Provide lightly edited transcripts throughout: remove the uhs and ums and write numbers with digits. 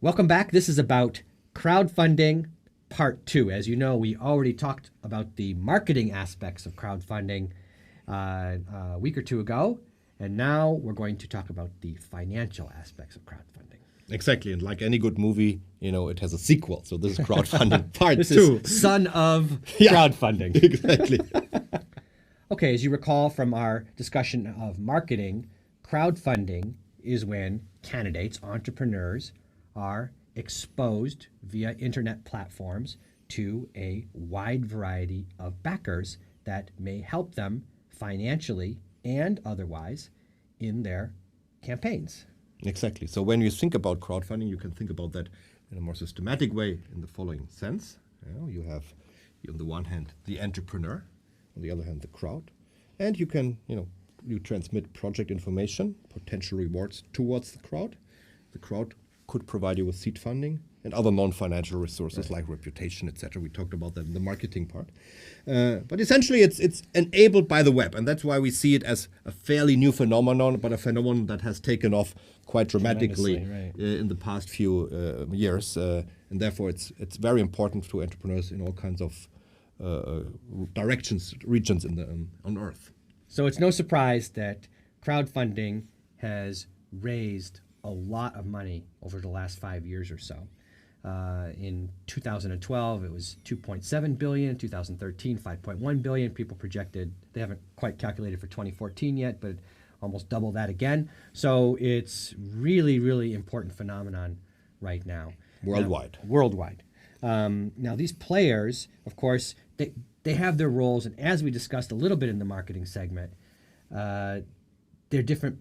Welcome back. This is about crowdfunding part 2. As you know, we already talked about the marketing aspects of crowdfunding a week or two ago, and now we're going to talk about the financial aspects of crowdfunding. Exactly, and like any good movie, it has a sequel. So this is crowdfunding part 2. This is son of crowdfunding. Exactly. Okay, as you recall from our discussion of marketing, crowdfunding is when candidates, entrepreneurs, are exposed via internet platforms to a wide variety of backers that may help them financially and otherwise in their campaigns. Exactly. So when you think about crowdfunding, you can think about that in a more systematic way in the following sense. You have, on the one hand, the entrepreneur, on the other hand, the crowd. And you can, you transmit project information, potential rewards towards the crowd. The crowd could provide you with seed funding and other non-financial resources like reputation, etc. We talked about that in the marketing part. But essentially, it's enabled by the web. And that's why we see it as a fairly new phenomenon, but a phenomenon that has taken off quite dramatically in the past few years. And therefore, it's very important to entrepreneurs in all kinds of regions on Earth. So it's no surprise that crowdfunding has raised a lot of money over the last 5 years or so. In 2012, it was 2.7 billion. In 2013, 5.1 billion. People projected, they haven't quite calculated for 2014 yet, but almost double that again. So it's really, really important phenomenon right now. Worldwide. Worldwide. Now, these players, of course, they have their roles, and as we discussed a little bit in the marketing segment, their different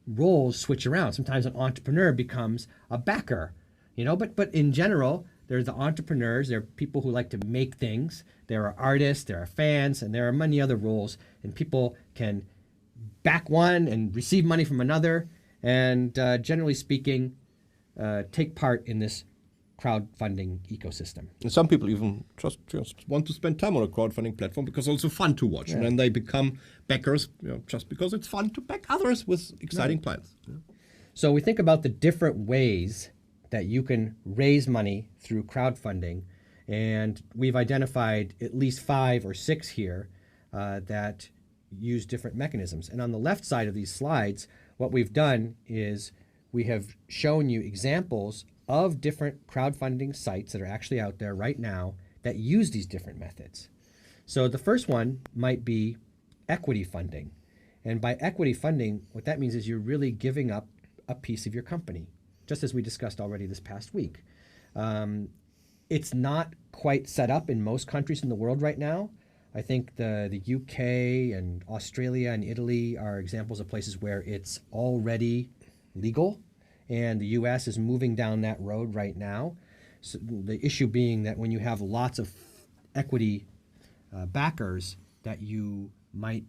roles switch around. Sometimes an entrepreneur becomes a backer, but in general, there's the entrepreneurs, there are people who like to make things, there are artists, there are fans, and there are many other roles, and people can back one and receive money from another, and generally speaking, take part in this crowdfunding ecosystem. And some people even just want to spend time on a crowdfunding platform because it's also fun to watch. And then they become backers just because it's fun to back others with exciting plans. Yeah. So we think about the different ways that you can raise money through crowdfunding. And we've identified at least 5 or 6 here that use different mechanisms. And on the left side of these slides, what we've done is we have shown you examples of different crowdfunding sites that are actually out there right now that use these different methods. So the first one might be equity funding. And by equity funding, what that means is you're really giving up a piece of your company, just as we discussed already this past week. It's not quite set up in most countries in the world right now. I think the UK and Australia and Italy are examples of places where it's already legal. And the U.S. is moving down that road right now. So the issue being that when you have lots of equity backers, that you might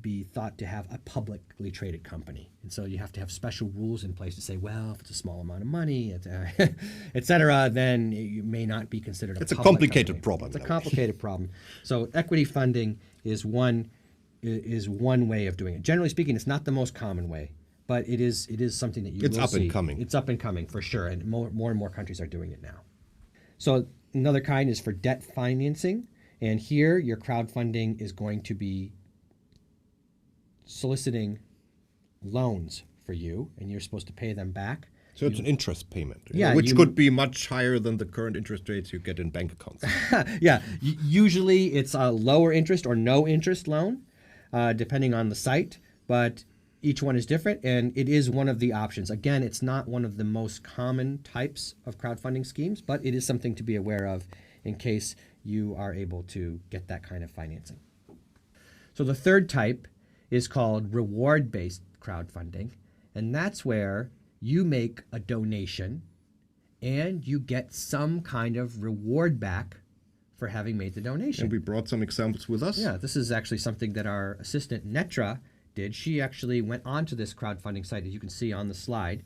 be thought to have a publicly traded company. And so you have to have special rules in place to say, well, if it's a small amount of money, et cetera, then you may not be considered a public company. It's a complicated problem. It's a complicated problem. So equity funding is one way of doing it. Generally speaking, it's not the most common way. But it is something that you will see. It's up and coming. It's up and coming for sure, and more and more countries are doing it now. So another kind is for debt financing, and here your crowdfunding is going to be soliciting loans for you, and you're supposed to pay them back. So it's an interest payment, Yeah, which could be much higher than the current interest rates you get in bank accounts. Yeah, usually it's a lower interest or no interest loan, depending on the site, but each one is different, and it is one of the options. Again, it's not one of the most common types of crowdfunding schemes, but it is something to be aware of in case you are able to get that kind of financing. So the third type is called reward-based crowdfunding, and that's where you make a donation and you get some kind of reward back for having made the donation. And we brought some examples with us. Yeah, this is actually something that our assistant Netra did. She actually went onto this crowdfunding site, as you can see on the slide,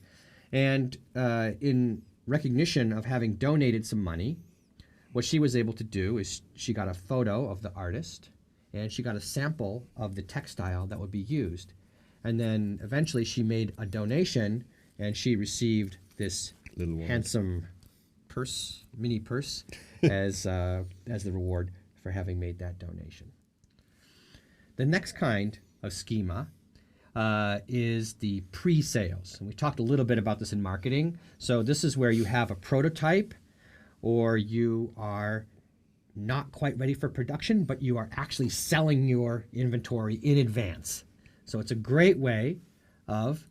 and in recognition of having donated some money, what she was able to do is she got a photo of the artist and she got a sample of the textile that would be used. And then eventually she made a donation and she received this little one. handsome mini purse, as the reward for having made that donation. The next kind of schema is the pre-sales. And we talked a little bit about this in marketing. So this is where you have a prototype, or you are not quite ready for production, but you are actually selling your inventory in advance. So it's a great way of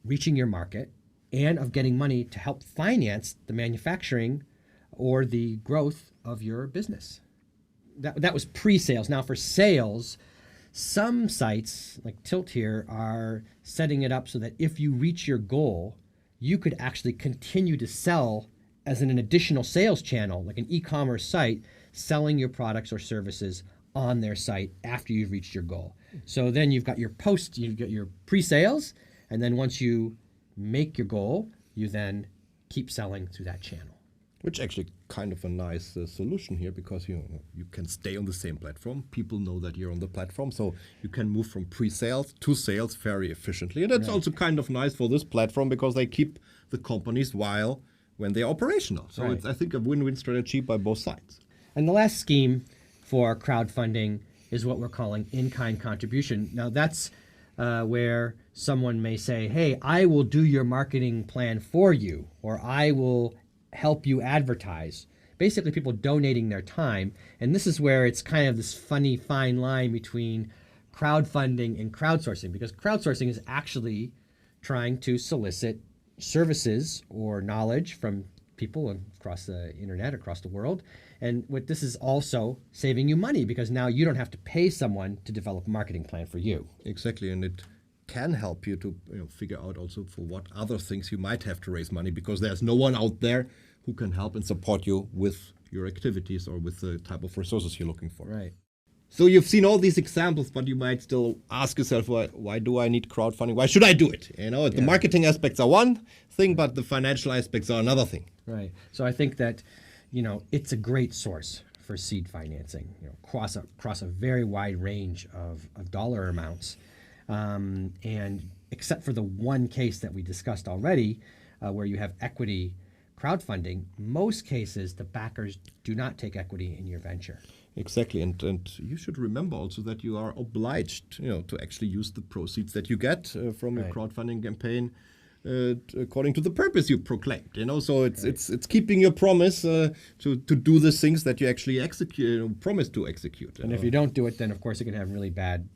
reaching your market and of getting money to help finance the manufacturing or the growth of your business. That was pre-sales. Now for sales, some sites like Tilt here are setting it up so that if you reach your goal, you could actually continue to sell as an additional sales channel, like an e-commerce site, selling your products or services on their site after you've reached your goal. So then you've got your pre-sales, and then once you make your goal, you then keep selling through that channel. Which actually kind of a nice solution here, because you can stay on the same platform. People know that you're on the platform, so you can move from pre-sales to sales very efficiently. And that's also kind of nice for this platform, because they keep the companies when they're operational. So it's, I think, a win-win strategy by both sides. And the last scheme for crowdfunding is what we're calling in-kind contribution. Now that's where someone may say, hey, I will do your marketing plan for you, or I will help you advertise. Basically, people donating their time. And this is where it's kind of this funny fine line between crowdfunding and crowdsourcing, because crowdsourcing is actually trying to solicit services or knowledge from people across the internet, across the world. And what this is also saving you money, because now you don't have to pay someone to develop a marketing plan for you. Exactly, and it can help you to figure out also for what other things you might have to raise money, because there's no one out there who can help and support you with your activities or with the type of resources you're looking for. Right. So you've seen all these examples, but you might still ask yourself, why do I need crowdfunding? Why should I do it? The marketing aspects are one thing, but the financial aspects are another thing. Right. So I think that, it's a great source for seed financing, across a very wide range of dollar amounts. And except for the one case that we discussed already, where you have equity crowdfunding, most cases the backers do not take equity in your venture. Exactly, and you should remember also that you are obliged, to actually use the proceeds that you get from your crowdfunding campaign according to the purpose you proclaimed. So it's keeping your promise to do the things that you actually promise to execute. And if you don't do it, then of course it can have really bad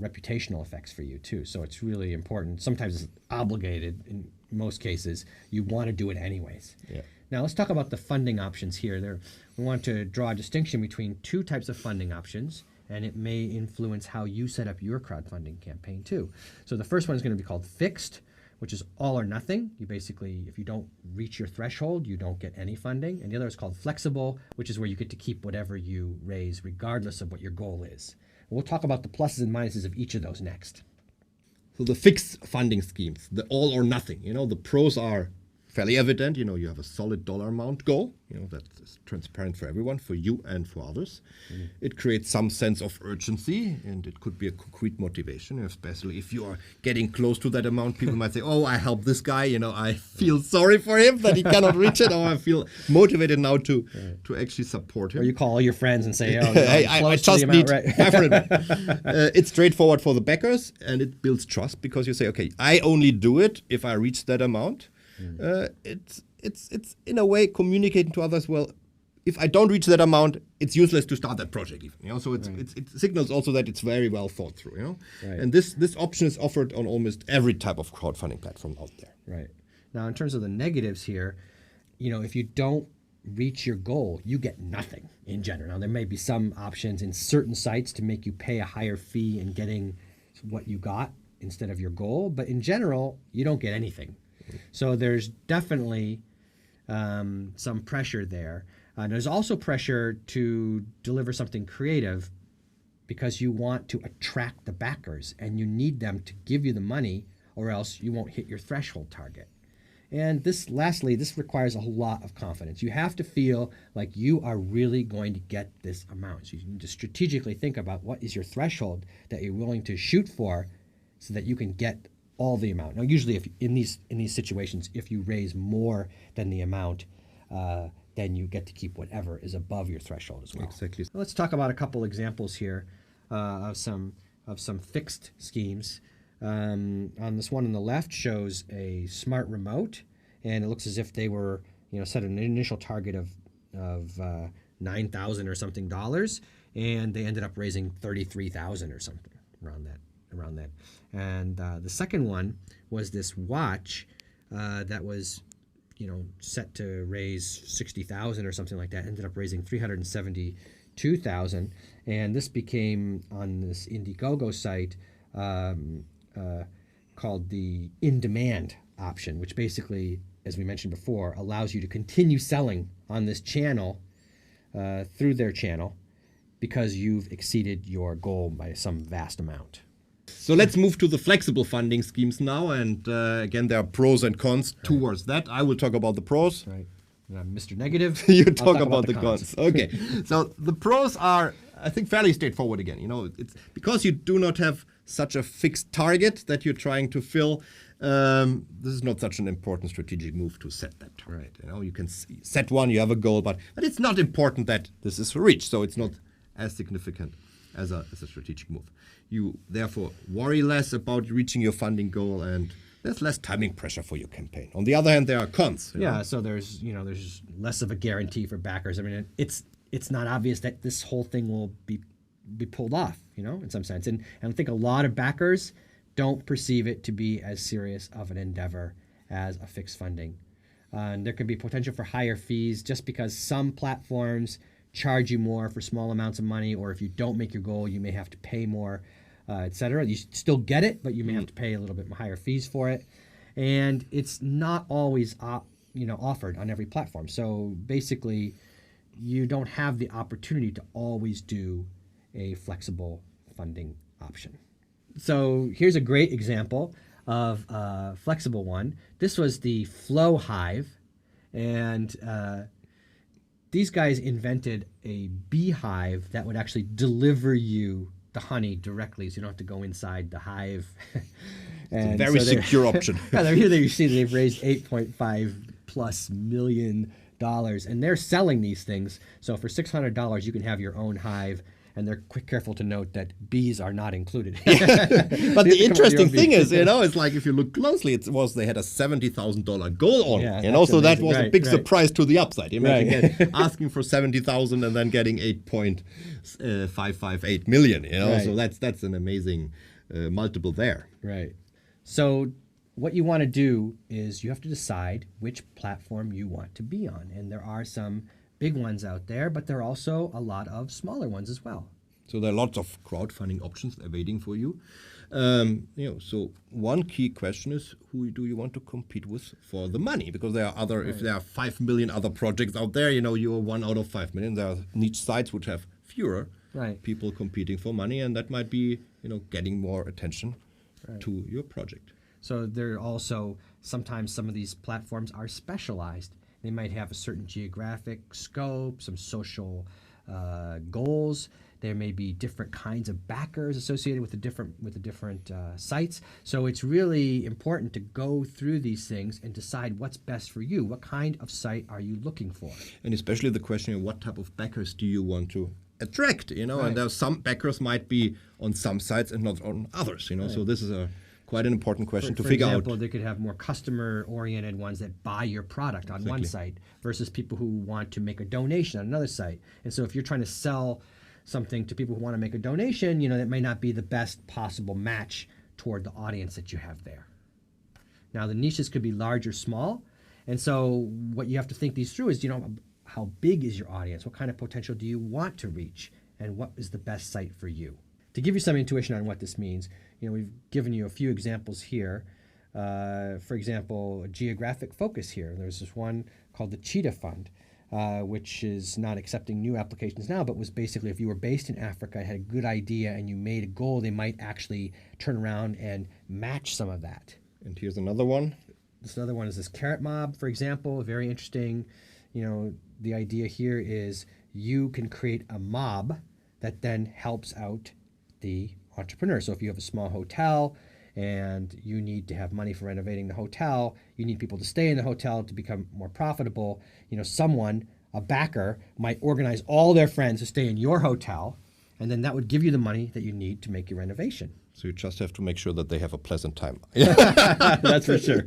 reputational effects for you too. So it's really important. Sometimes it's obligated. In most cases, you want to do it anyways. Yeah. Now let's talk about the funding options here. We want to draw a distinction between two types of funding options, and it may influence how you set up your crowdfunding campaign too. So the first one is going to be called fixed, which is all or nothing. You basically, if you don't reach your threshold, you don't get any funding. And the other is called flexible, which is where you get to keep whatever you raise regardless of what your goal is. We'll talk about the pluses and minuses of each of those next. So the fixed funding schemes, the all or nothing, the pros are fairly evident. You have a solid dollar amount goal, that's transparent for everyone, for you and for others. It creates some sense of urgency, and it could be a concrete motivation, especially if you are getting close to that amount. People might say, oh, I helped this guy, I feel sorry for him that he cannot reach it, or I feel motivated now to actually support him. Or you call all your friends and say, oh, I just need It's straightforward for the backers, and it builds trust, because you say, okay, I only do it if I reach that amount. It's in a way communicating to others, well, if I don't reach that amount, it's useless to start that project even. So it signals also that it's very well thought through. And this option is offered on almost every type of crowdfunding platform out there. Right. Now, in terms of the negatives here, if you don't reach your goal, you get nothing in general. Now, there may be some options in certain sites to make you pay a higher fee in getting what you got instead of your goal, but in general, you don't get anything. So there's definitely some pressure there. There's also pressure to deliver something creative, because you want to attract the backers and you need them to give you the money, or else you won't hit your threshold target. And lastly, this requires a lot of confidence. You have to feel like you are really going to get this amount. So you need to strategically think about what is your threshold that you're willing to shoot for, so that you can get all the amount. Now, usually, if in these situations, if you raise more than the amount, then you get to keep whatever is above your threshold as well. Exactly. Let's talk about a couple examples here of some fixed schemes. On this one on the left shows a smart remote, and it looks as if they were, set an initial target of $9,000 or something dollars, and they ended up raising $33,000 or something around that. And the second one was this watch that was, set to raise $60,000 or something like that. Ended up raising $372,000, and this became on this Indiegogo site called the in-demand option, which basically, as we mentioned before, allows you to continue selling on this channel through their channel because you've exceeded your goal by some vast amount. So let's move to the flexible funding schemes now. And again, there are pros and cons towards that. I will talk about the pros. Right. Mr. Negative. You I'll talk about the cons. Okay. So the pros are, I think, fairly straightforward again. It's because you do not have such a fixed target that you're trying to fill. This is not such an important strategic move to set that target. Right. You can set one, you have a goal, but it's not important that this is reached. So it's not as significant as a strategic move. You therefore worry less about reaching your funding goal, and there's less timing pressure for your campaign. On the other hand, there are cons. So there's less of a guarantee for backers. I mean, it's not obvious that this whole thing will be pulled off, in some sense. And I think a lot of backers don't perceive it to be as serious of an endeavor as a fixed funding. And there can be potential for higher fees just because some platforms charge you more for small amounts of money, or if you don't make your goal, you may have to pay more, etc. You still get it, but you may have to pay a little bit higher fees for it. And it's not always offered on every platform. So basically, you don't have the opportunity to always do a flexible funding option. So here's a great example of a flexible one. This was the Flow Hive, and these guys invented a beehive that would actually deliver you the honey directly, so you don't have to go inside the hive. It's a very secure option. Here you see they've raised $8.5+ million, and they're selling these things. So for $600, you can have your own hive. And they're careful to note that bees are not included. But the interesting thing is, it's like if you look closely, they had a $70,000 goal on it. So that was a big surprise to the upside. Imagine asking for $70,000 and then getting $8.558 million. So that's an amazing multiple there. Right. So what you want to do is you have to decide which platform you want to be on, and there are some big ones out there, but there are also a lot of smaller ones as well. So there are lots of crowdfunding options awaiting for you. So one key question is, who do you want to compete with for the money? Because there are if there are 5 million other projects out there, you're 1 out of 5 million. There are niche sites which have fewer people competing for money, and that might be, getting more attention to your project. So there are also sometimes some of these platforms are specialized. They might have a certain geographic scope, some social goals. There may be different kinds of backers associated with the different sites. So it's really important to go through these things and decide what's best for you. What kind of site are you looking for? And especially the question, what type of backers do you want to attract? And there are some backers might be on some sites and not on others. So this is quite an important question to figure out. For example, they could have more customer-oriented ones that buy your product on one site versus people who want to make a donation on another site. And so if you're trying to sell something to people who want to make a donation, that may not be the best possible match toward the audience that you have there. Now, the niches could be large or small. And so what you have to think these through is, how big is your audience? What kind of potential do you want to reach? And what is the best site for you? To give you some intuition on what this means, we've given you a few examples here. For example, a geographic focus here. There's this one called the Cheetah Fund, which is not accepting new applications now, but was basically if you were based in Africa, had a good idea, and you made a goal, they might actually turn around and match some of that. And here's another one. This other one is this Carrot Mob, for example, very interesting. The idea here is you can create a mob that then helps out the entrepreneur. So if you have a small hotel and you need to have money for renovating the hotel. You need people to stay in the hotel to become more profitable. Someone, a backer, might organize all their friends to stay in your hotel, and then that would give you the money that you need to make your renovation. So you just have to make sure that they have a pleasant time. That's for sure.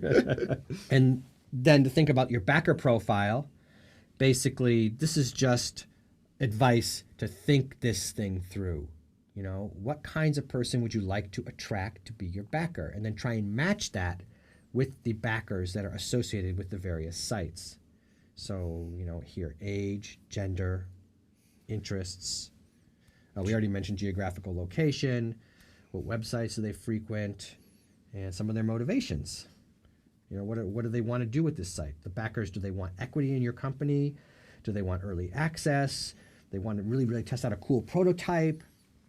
And then to think about your backer profile, basically, this is just advice to think this thing through. What kinds of person would you like to attract to be your backer? And then try and match that with the backers that are associated with the various sites. So, here, age, gender, interests. We already mentioned geographical location, what websites do they frequent, and some of their motivations. What do they want to do with this site? The backers, do they want equity in your company? Do they want early access? They want to really, really test out a cool prototype.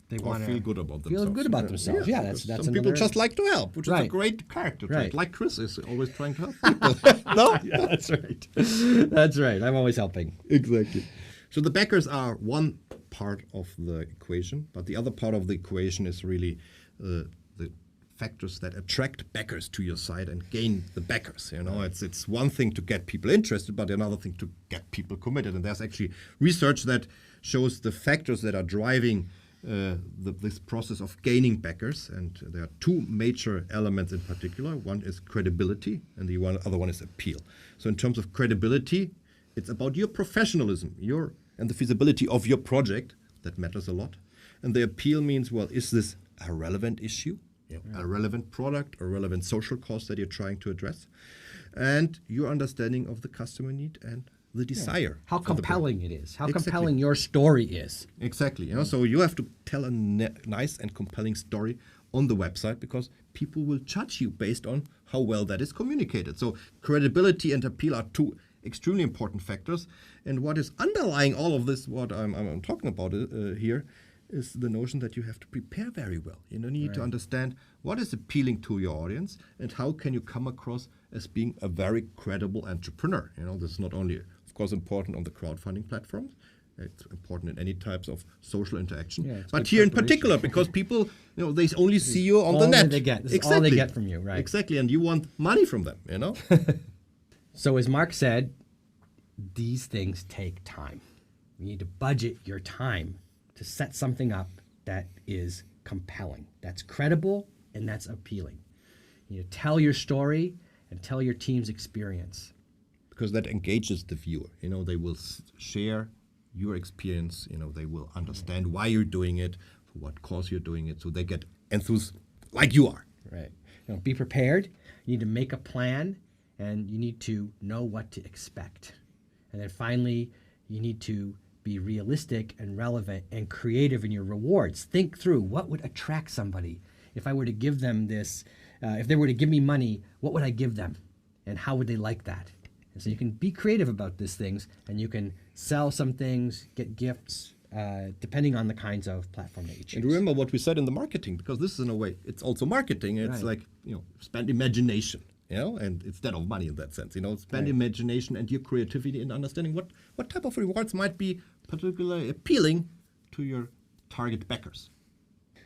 They Or want feel good about themselves. Feel good about themselves. Yeah, that's some people just like to help, which is a Right. great character trait. Right. Like Chris is always trying to help people. No? Yeah, that's right. That's right. I'm always helping. Exactly. So the backers are one part of the equation, but the other part of the equation is really the factors that attract backers to your site and gain the backers. It's one thing to get people interested, but another thing to get people committed. And there's actually research that shows the factors that are driving this process of gaining backers, and there are two major elements in particular. One is credibility, and the other one is appeal. So in terms of credibility, it's about your professionalism, and the feasibility of your project. That matters a lot. And the appeal means, well, is this a relevant issue, a relevant product, a relevant social cause that you're trying to address, and your understanding of the customer need and the desire. How compelling it is. How Exactly. compelling your story is. Exactly. So you have to tell a nice and compelling story on the website, because people will judge you based on how well that is communicated. So credibility and appeal are two extremely important factors. And what is underlying all of this, what I'm talking about here, is the notion that you have to prepare very well. You need to understand what is appealing to your audience and how can you come across as being a very credible entrepreneur. This is not only, of course, important on the crowdfunding platforms. It's important in any types of social interaction. But here in particular, because people, they only see you on the net. This is all they get from you, right? Exactly, and you want money from them, So as Mark said, these things take time. You need to budget your time to set something up that is compelling, that's credible, and that's appealing. You need to tell your story and tell your team's experience. Because that engages the viewer. They will share your experience. They will understand why you're doing it, for what cause you're doing it, so they get enthused like you are. Right. Be prepared. You need to make a plan, and you need to know what to expect. And then finally, you need to be realistic and relevant and creative in your rewards. Think through what would attract somebody. If I were to give them this, if they were to give me money, what would I give them? And how would they like that? And so you can be creative about these things, and you can sell some things, get gifts, depending on the kinds of platform that you choose. And remember what we said in the marketing, because this is in a way, it's also marketing. It's like, spend imagination. And instead of money in that sense, spend imagination and your creativity in understanding what type of rewards might be particularly appealing to your target backers.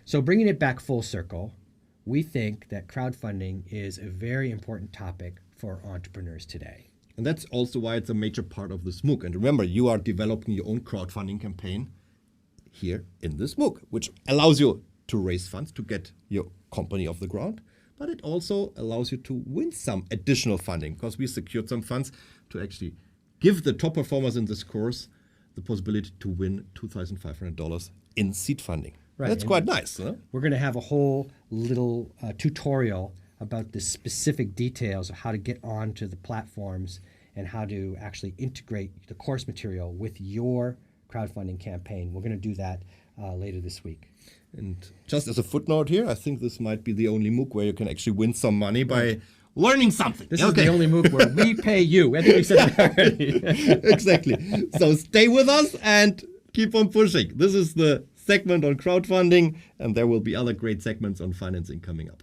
So bringing it back full circle, we think that crowdfunding is a very important topic for entrepreneurs today. And that's also why it's a major part of this MOOC. And remember, you are developing your own crowdfunding campaign here in this MOOC, which allows you to raise funds to get your company off the ground. But it also allows you to win some additional funding, because we secured some funds to actually give the top performers in this course the possibility to win $2,500 in seed funding. Right. That's quite nice. Huh? We're going to have a whole little tutorial about the specific details of how to get onto the platforms and how to actually integrate the course material with your crowdfunding campaign. We're going to do that later this week. And just as a footnote here, I think this might be the only MOOC where you can actually win some money by learning something. This is the only MOOC where we pay you. I think we said that already. Exactly. So stay with us and keep on pushing. This is the segment on crowdfunding, and there will be other great segments on financing coming up.